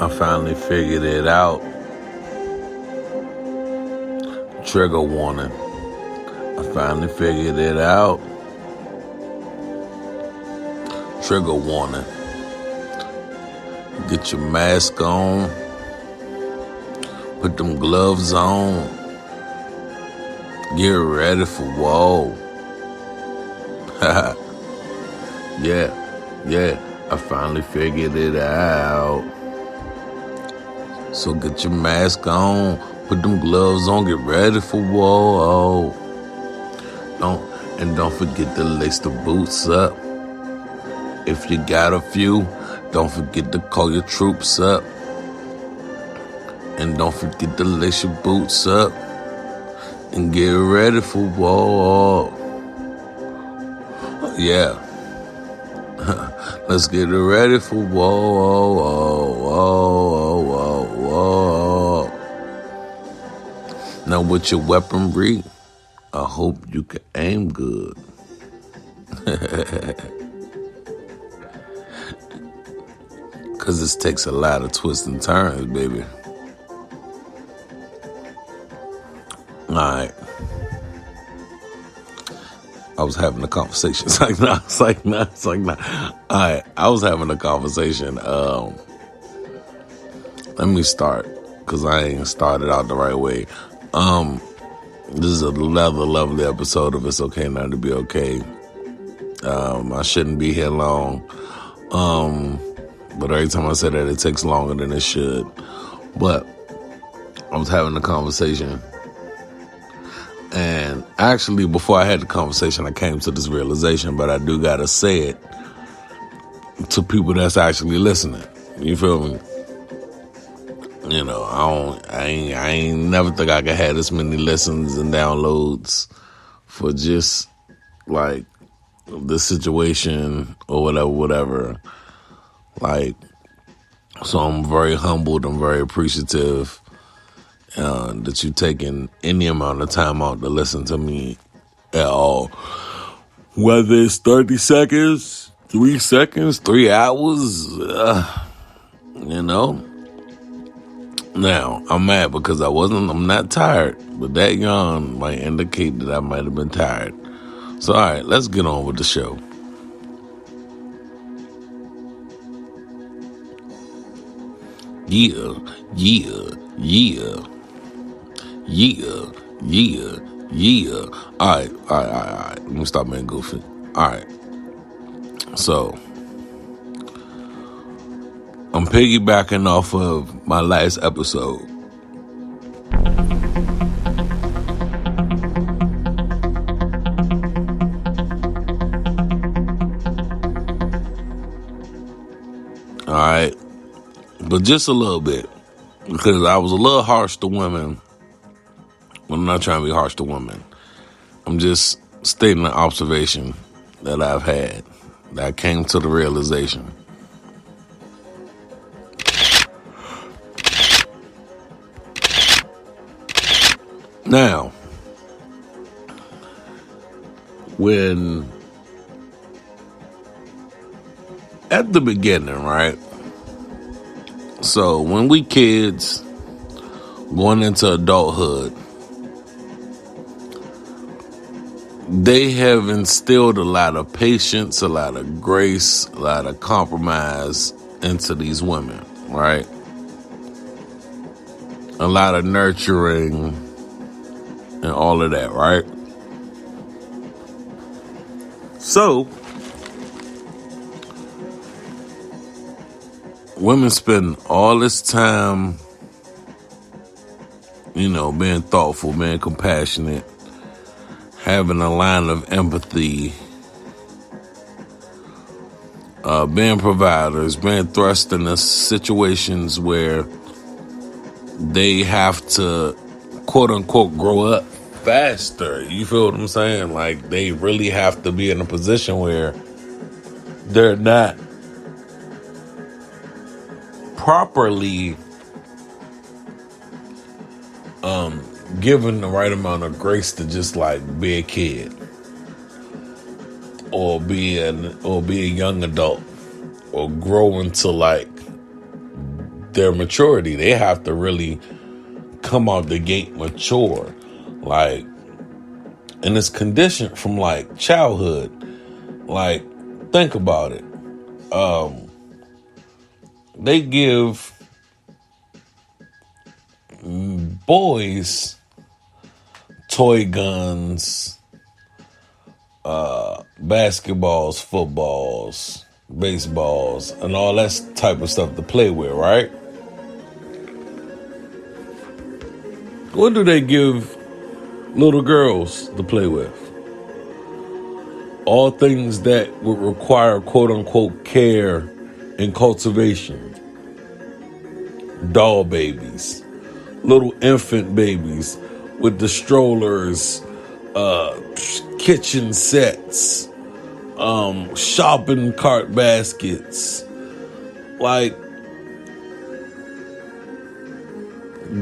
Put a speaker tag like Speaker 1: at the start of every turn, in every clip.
Speaker 1: I finally figured it out. Trigger warning. I finally figured it out. Trigger warning. Get your mask on. Put them gloves on. Get ready for whoa. Yeah. I finally figured it out. So get your mask on. Put them gloves on. Get ready for whoa. Don't forget to lace the boots up. If you got a few, don't forget to call your troops up. And don't forget to lace your boots up. And get ready for whoa. Yeah. Let's get ready for whoa. Now with your weaponry, I hope you can aim good. Cause this takes a lot of twists and turns, baby. Alright. I was having a conversation. It's like nah. Alright, I was having a conversation. Let me start, cause I ain't started out the right way. This is another lovely episode of It's Okay Not to Be Okay. I shouldn't be here long. But every time I say that, it takes longer than it should. But I was having a conversation. And actually, before I had the conversation, I came to this realization, but I do gotta say it to people that's actually listening. You feel me? You know, I ain't never think I could have this many listens and downloads for just like the situation or whatever. Like, so I'm very humbled. I'm very appreciative that you taking any amount of time out to listen to me at all. Whether it's 30 seconds, 3 seconds, 3 hours, you know. Now, I'm mad because I'm not tired, but that yawn might indicate that I might have been tired. So, all right, let's get on with the show. Yeah. All right. Let me stop being goofy. All right. So, I'm piggybacking off of my last episode. All right. But just a little bit. Because I was a little harsh to women. Well, I'm not trying to be harsh to women. I'm just stating an observation that I've had. That I came to the realization. Now, at the beginning, right? So when we kids going into adulthood, they have instilled a lot of patience, a lot of grace, a lot of compromise into these women, right? A lot of nurturing and all of that, right? So, women spend all this time, being thoughtful, being compassionate, having a line of empathy, being providers, being thrust into situations where they have to, quote unquote, grow up faster. You feel what I'm saying? Like, they really have to be in a position where they're not properly given the right amount of grace to just like be a kid or be a young adult or grow into like their maturity. They have to really come out the gate mature. Like, and it's conditioned from like childhood. Like, think about it. They give boys toy guns, basketballs, footballs, baseballs, and all that type of stuff to play with, right? What do they give little girls to play with? All things that would require quote unquote care and cultivation. Doll babies, little infant babies with the strollers, kitchen sets, shopping cart baskets, like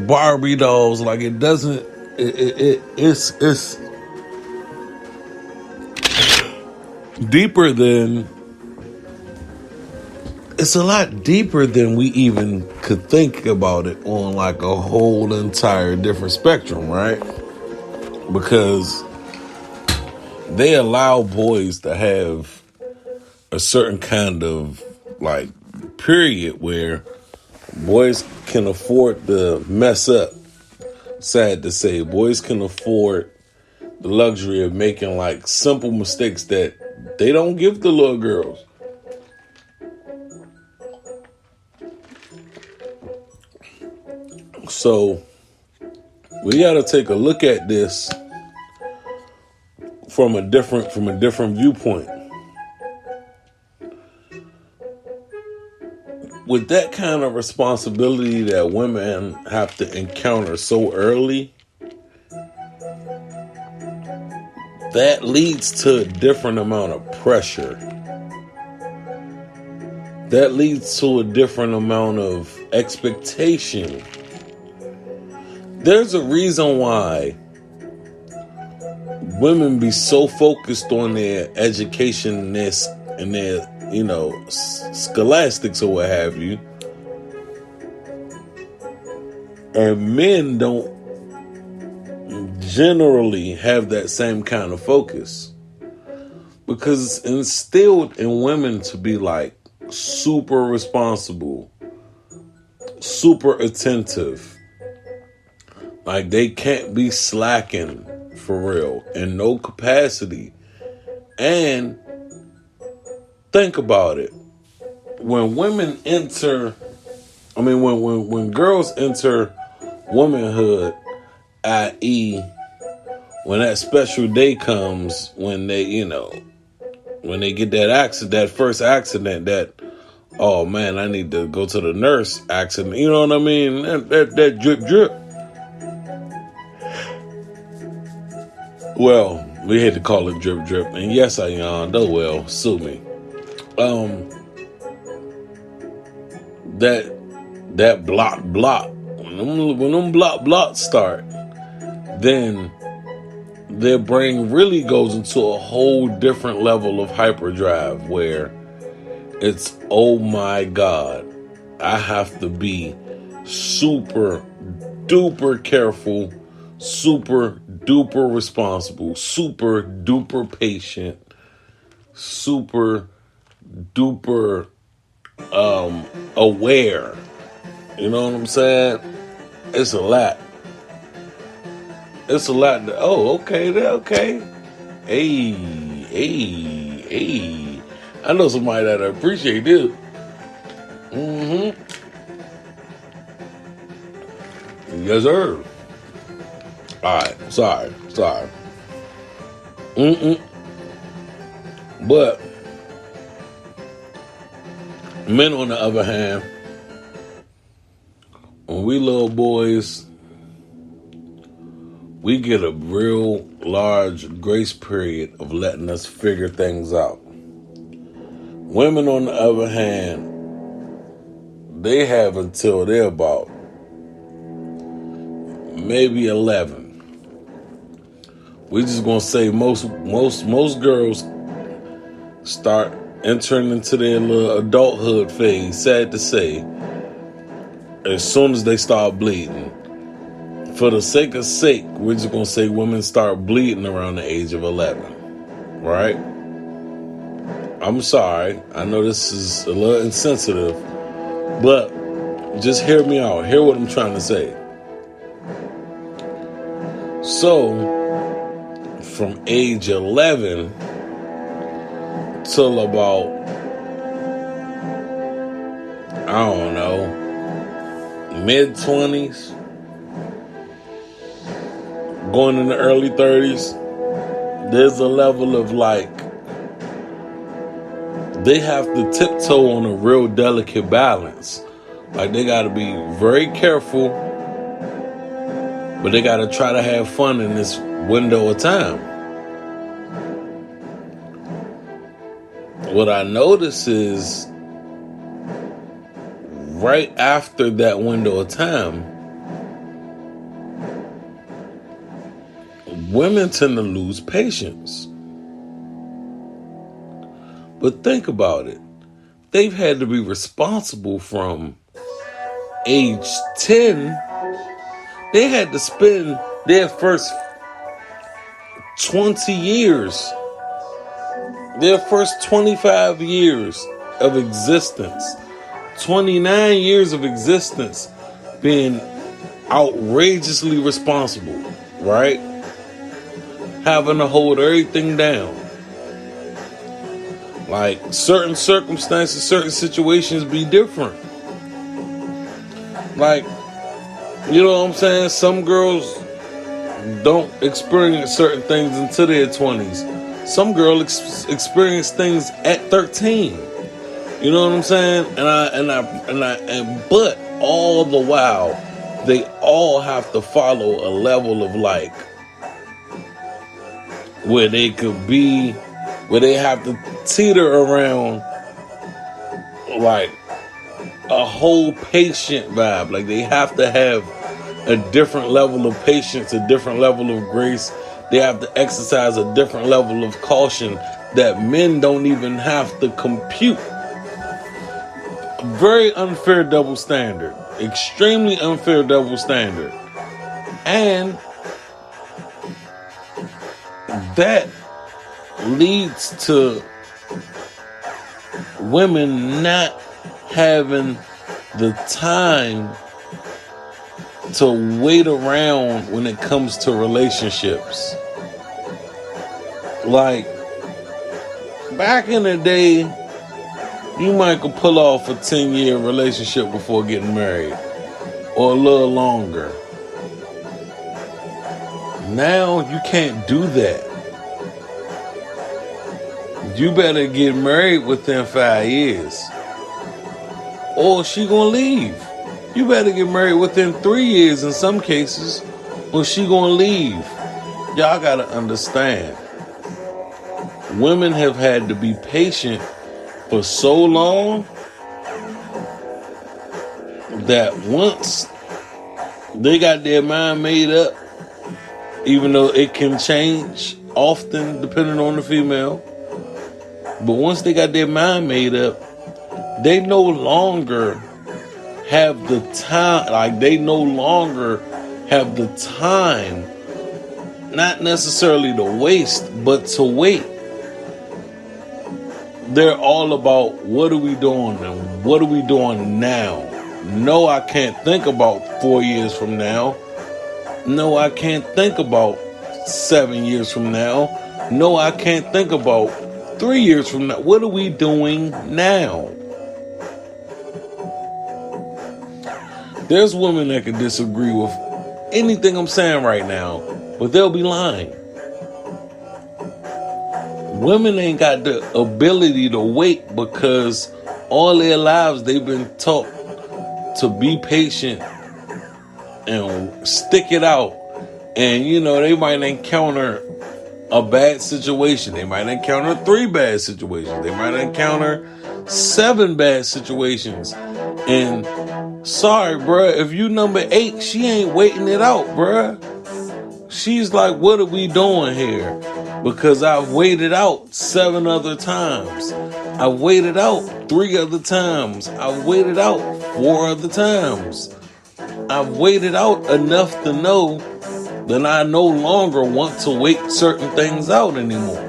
Speaker 1: Barbie dolls. Like, it doesn't. It's deeper than. It's a lot deeper than we even could think about it on like a whole entire different spectrum, right? Because they allow boys to have a certain kind of like period where boys can afford to mess up. Sad to say, boys can afford the luxury of making like simple mistakes that they don't give the little girls. So we got to take a look at this from a different viewpoint. With that kind of responsibility that women have to encounter so early, that leads to a different amount of pressure. That leads to a different amount of expectation. There's a reason why women be so focused on their education and their, scholastics or what have you. And men don't generally have that same kind of focus. Because it's instilled in women to be like super responsible, super attentive. Like, they can't be slacking for real in no capacity. And think about it. When women enter, when girls enter womanhood, i.e., when that special day comes, when they, when they get that first accident, that, oh man, I need to go to the nurse accident. You know what I mean? That drip drip. Well, we had to call it drip drip, and yes, I yawned. Oh well, sue me. That block. When them block start, then their brain really goes into a whole different level of hyperdrive where it's, oh my God, I have to be super duper careful, super duper responsible, super duper patient, super duper aware. You know what I'm saying? It's a lot. It's a lot. Okay. Hey. I know somebody that appreciate this. Yes, sir. Alright, sorry. But men, on the other hand, when we little boys, we get a real large grace period of letting us figure things out. Women, on the other hand, they have until they're about maybe 11. We just gonna say most girls start entering into their little adulthood phase, sad to say, as soon as they start bleeding. For the sake of sake, we're just going to say women start bleeding around the age of 11, right? I'm sorry. I know this is a little insensitive, but just hear me out. Hear what I'm trying to say. So, from age 11 till about, I don't know, mid-20s, going in the early 30s, there's a level of like, they have to tiptoe on a real delicate balance. Like they got to be very careful, but they got to try to have fun in this window of time. What I notice is right after that window of time, women tend to lose patience. But think about it. They've had to be responsible from age 10. They had to spend their first 20 years, their first 25 years of existence, 29 years of existence being outrageously responsible, right? Having to hold everything down. Like certain circumstances, certain situations be different. Like, you know what I'm saying? Some girls don't experience certain things until their 20s. Some girls experience things at 13. You know what I'm saying? But all the while, they all have to follow a level of like where they could be, where they have to teeter around like a whole patient vibe. Like they have to have a different level of patience, a different level of grace. They have to exercise a different level of caution that men don't even have to compute. Very unfair double standard. Extremely unfair double standard. And that leads to women not having the time to wait around when it comes to relationships. Like, back in the day, you might could pull off a 10-year relationship before getting married, or a little longer. Now, you can't do that. You better get married within 5 years, or she gonna leave. You better get married within 3 years in some cases, or she gonna leave. Y'all gotta understand. Women have had to be patient for so long that once they got their mind made up, even though it can change often depending on the female, but once they got their mind made up, they no longer have the time, like they no longer have the time, not necessarily to waste, but to wait. They're all about, what are we doing and what are we doing now? No, I can't think about 4 years from now. No, I can't think about 7 years from now. No, I can't think about 3 years from now. What are we doing now? There's women that can disagree with anything I'm saying right now, but they'll be lying. Women ain't got the ability to wait because all their lives they've been taught to be patient and stick it out. And, you know, they might encounter a bad situation. They might encounter 3 bad situations. They might encounter 7 bad situations. And sorry, bruh, if you number 8, she ain't waiting it out, bruh. She's like, what are we doing here? because I've waited out 7 other times. I waited out 3 other times. I waited out 4 other times. I've waited out enough to know that I no longer want to wait certain things out anymore.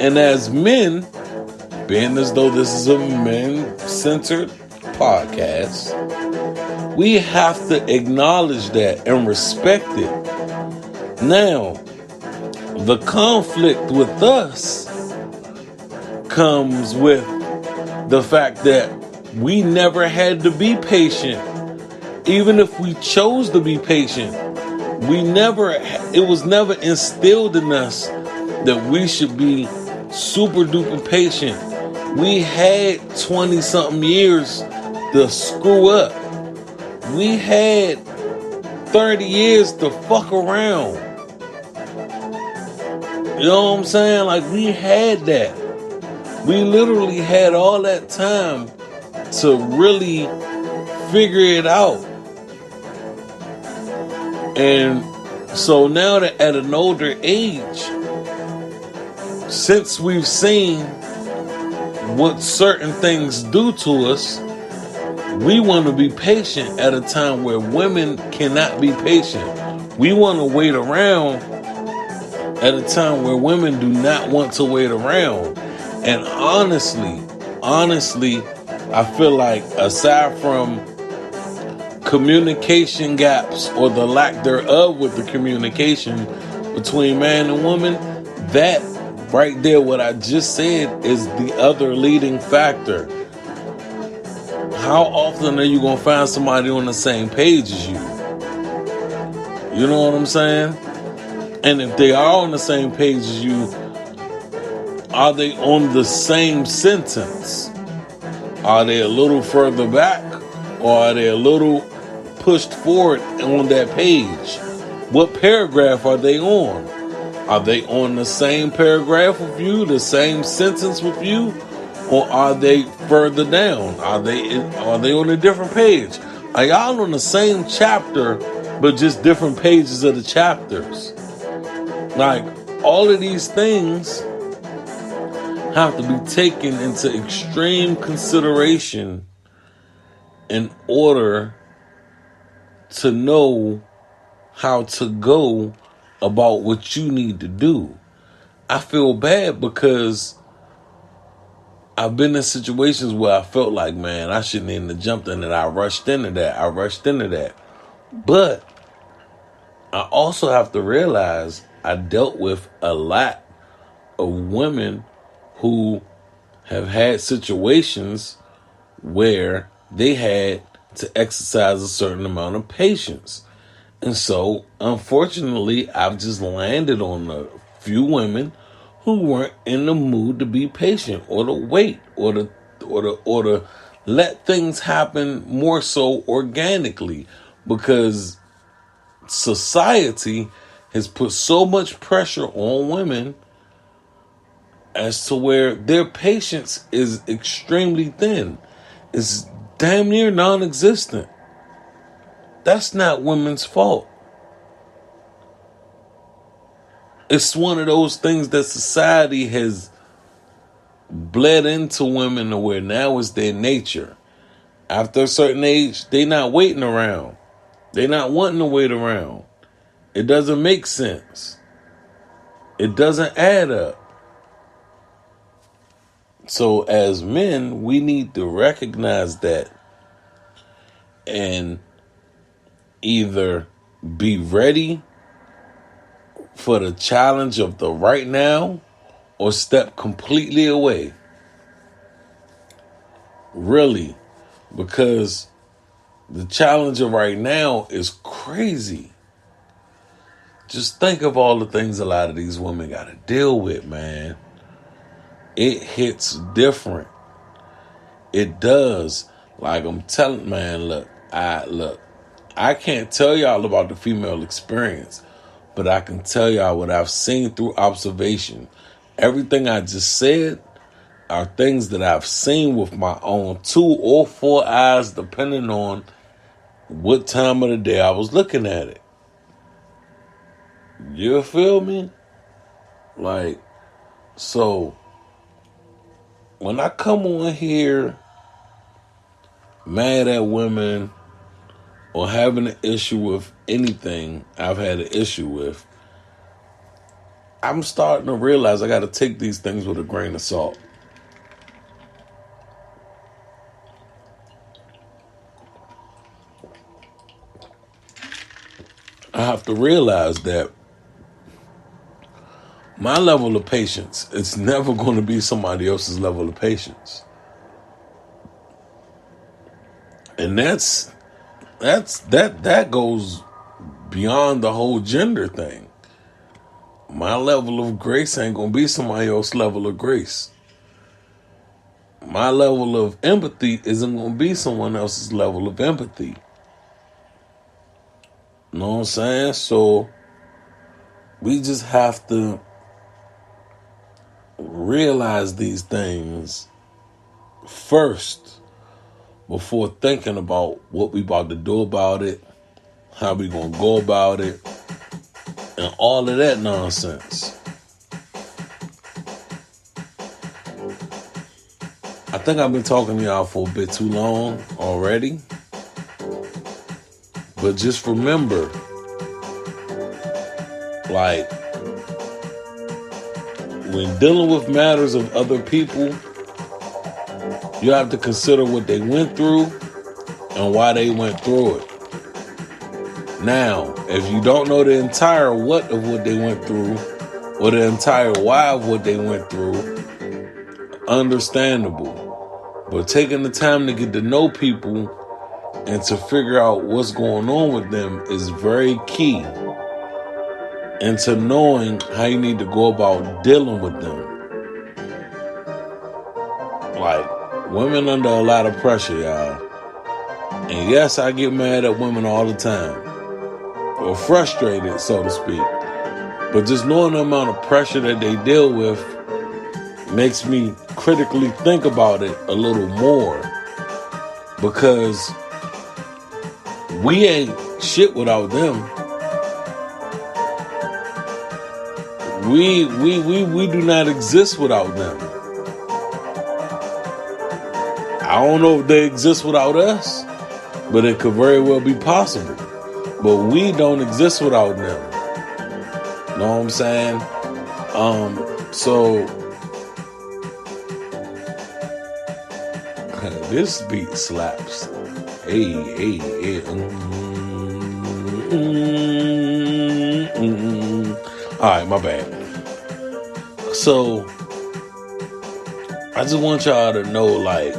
Speaker 1: And as men, being as though this is a men-centered podcast, we have to acknowledge that and respect it. Now, the conflict with us comes with the fact that we never had to be patient. Even if we chose to be patient, it was never instilled in us that we should be super duper patient. We had 20 something years to screw up. We had 30 years to fuck around. You know what I'm saying? Like, we had that. We literally had all that time to really figure it out. And so now that at an older age, since we've seen what certain things do to us, we want to be patient at a time where women cannot be patient. We want to wait around at a time where women do not want to wait around. And honestly, I feel like aside from communication gaps or the lack thereof with the communication between man and woman, that right there, what I just said, is the other leading factor. How often are you going to find somebody on the same page as you? You know what I'm saying? And if they are on the same page as you, are they on the same sentence? Are they a little further back? Or are they a little pushed forward on that page? What paragraph are they on? Are they on the same paragraph with you, the same sentence with you? Or are they further down? Are they on a different page? Are y'all on the same chapter, but just different pages of the chapters? Like, all of these things have to be taken into extreme consideration in order to know how to go about what you need to do. I feel bad because I've been in situations where I felt like, man, I shouldn't even have jumped into that. I rushed into that. But I also have to realize I dealt with a lot of women who have had situations where they had to exercise a certain amount of patience. And so, unfortunately, I've just landed on a few women who weren't in the mood to be patient or to wait or to let things happen more so organically, because society has put so much pressure on women as to where their patience is extremely thin. It's damn near non-existent. That's not women's fault. It's one of those things that society has bled into women to where now it's their nature. After a certain age, they're not waiting around. They're not wanting to wait around. It doesn't make sense. It doesn't add up. So as men, we need to recognize that and either be ready for the challenge of the right now or step completely away. Really, because the challenge of right now is crazy. Just think of all the things a lot of these women got to deal with, man. It hits different. It does. Like I'm telling, man, look, I can't tell y'all about the female experience, but I can tell y'all what I've seen through observation. Everything I just said are things that I've seen with my own 2 or 4 eyes, depending on what time of the day I was looking at it. You feel me? Like, so when I come on here mad at women or having an issue with anything I've had an issue with, I'm starting to realize I got to take these things with a grain of salt. I have to realize that my level of patience, it's never going to be somebody else's level of patience. And that goes beyond the whole gender thing. My level of grace ain't going to be somebody else's level of grace. My level of empathy isn't going to be someone else's level of empathy. You know what I'm saying? So we just have to realize these things first before thinking about what we about to do about it, how we gonna go about it, and all of that nonsense. I think I've been talking to y'all for a bit too long already. But just remember, like, when dealing with matters of other people, you have to consider what they went through and why they went through it. Now, if you don't know the entire what of what they went through or the entire why of what they went through, understandable. But taking the time to get to know people and to figure out what's going on with them is very key. And to knowing how you need to go about dealing with them. Like, women under a lot of pressure, y'all. And yes, I get mad at women all the time. Or frustrated, so to speak. But just knowing the amount of pressure that they deal with makes me critically think about it a little more. Because we ain't shit without them. We do not exist without them. I don't know if they exist without us, but it could very well be possible. But we don't exist without them. Know what I'm saying? So this beat slaps. Hey. All right, my bad. So I just want y'all to know, like,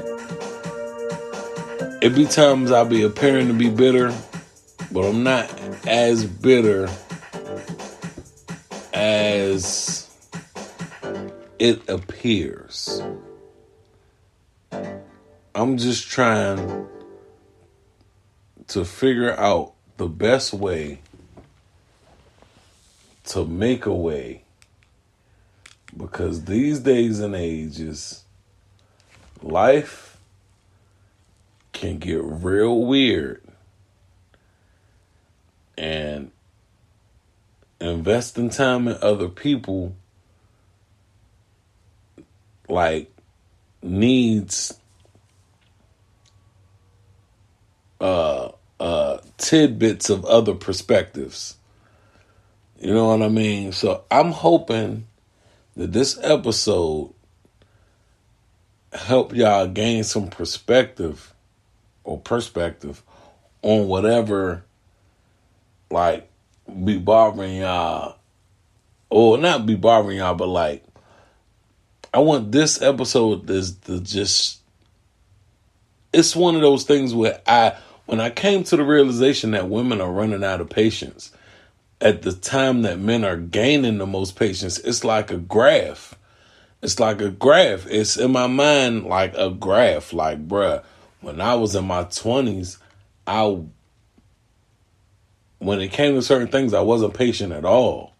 Speaker 1: it be times I be appearing to be bitter, but I'm not as bitter as it appears. I'm just trying to figure out the best way to make a way, because these days and ages, life can get real weird, and investing time in other people like needs tidbits of other perspectives. You know what I mean? So I'm hoping that this episode help y'all gain some perspective on whatever, like, be bothering y'all, or not be bothering y'all, but like, I want this episode to just, it's one of those things where when I came to the realization that women are running out of patience at the time that men are gaining the most patience, it's like a graph. It's like a graph. It's in my mind like a graph. Like, bruh, when I was in my 20s, when it came to certain things, I wasn't patient at all.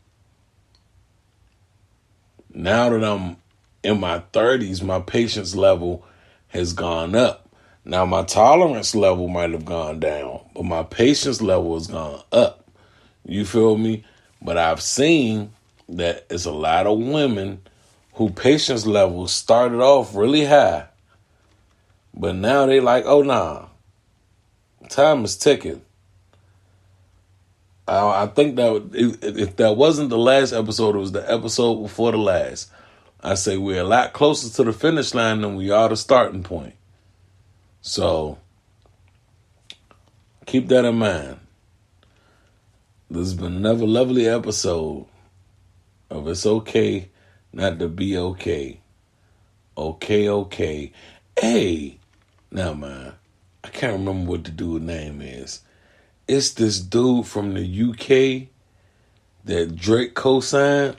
Speaker 1: Now that I'm in my 30s, my patience level has gone up. Now my tolerance level might have gone down, but my patience level has gone up. You feel me? But I've seen that it's a lot of women who patience levels started off really high, but now they like, oh nah, time is ticking. I think that if that wasn't the last episode, it was the episode before the last. I say we're a lot closer to the finish line than we are the starting point. So keep that in mind. This has been another lovely episode of It's Okay Not to Be Okay. Okay. Hey, now man, I can't remember what the dude's name is. It's this dude from the UK that Drake co-signed.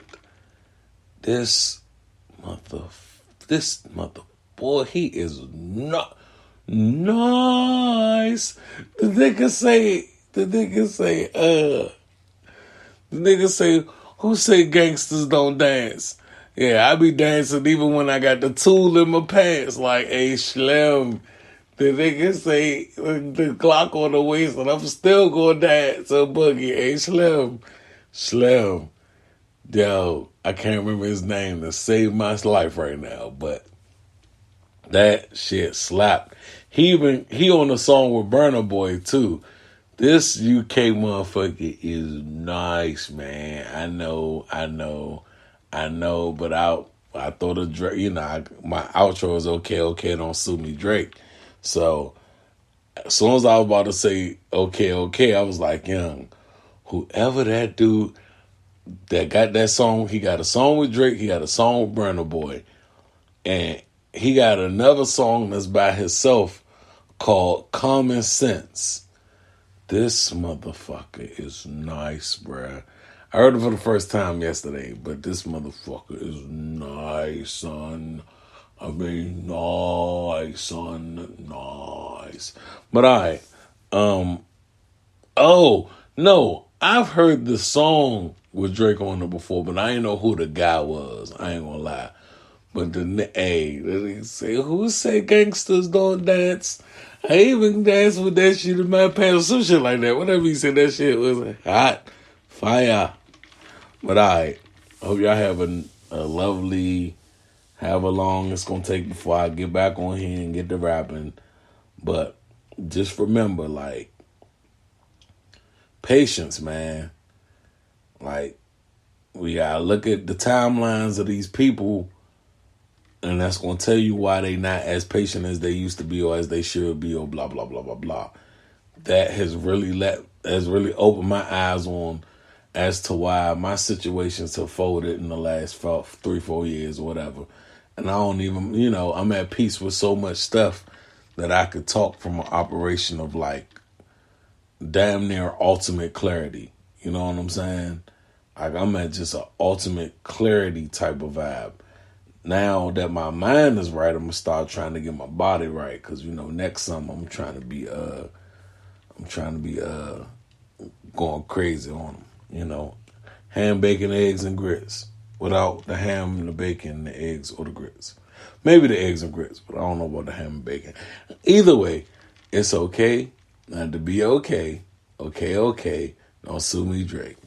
Speaker 1: This mother, boy, he is not nice. The nigga say, who say gangsters don't dance? Yeah, I be dancing even when I got the tool in my pants. Like, hey, Slim. The nigga say the clock on the waist and I'm still gonna dance a boogie. Hey, Slim. Yo, I can't remember his name to save my life right now, but that shit slapped. He on a song with Burna Boy too. This UK motherfucker is nice, man. I know, but I thought of Drake, my outro is okay, don't sue me, Drake. So as soon as I was about to say okay, I was like, young, whoever that dude that got that song, he got a song with Drake, he got a song with Burna Boy, and he got another song that's by himself called Common Sense. This motherfucker is nice, bruh. I heard it for the first time yesterday, but this motherfucker is nice, son. I mean, nice, son, nice. But oh, no, I've heard the song with Drake on it before, but I didn't know who the guy was. I ain't gonna lie. But they say, who say gangsters don't dance? I even danced with that shit in my pants or some shit like that. Whatever he said, that shit was hot fire. But I hope y'all have a lovely, however long it's going to take before I get back on here and get to rapping. But just remember, like, patience, man. Like, we got to look at the timelines of these people, and that's going to tell you why they not as patient as they used to be or as they should be or blah, blah, blah, blah, blah. That has really opened my eyes on as to why my situations have folded in the last 3-4 years or whatever. And I don't even, I'm at peace with so much stuff that I could talk from an operation of like damn near ultimate clarity. You know what I'm saying? Like I'm at just an ultimate clarity type of vibe. Now that my mind is right, I'm gonna start trying to get my body right. Cause next summer I'm trying to be going crazy on them. Ham, bacon, eggs, and grits. Without the ham and the bacon, the eggs, or the grits. Maybe the eggs and grits, but I don't know about the ham and bacon. Either way, it's okay not to be okay. Okay. Don't sue me, Drake.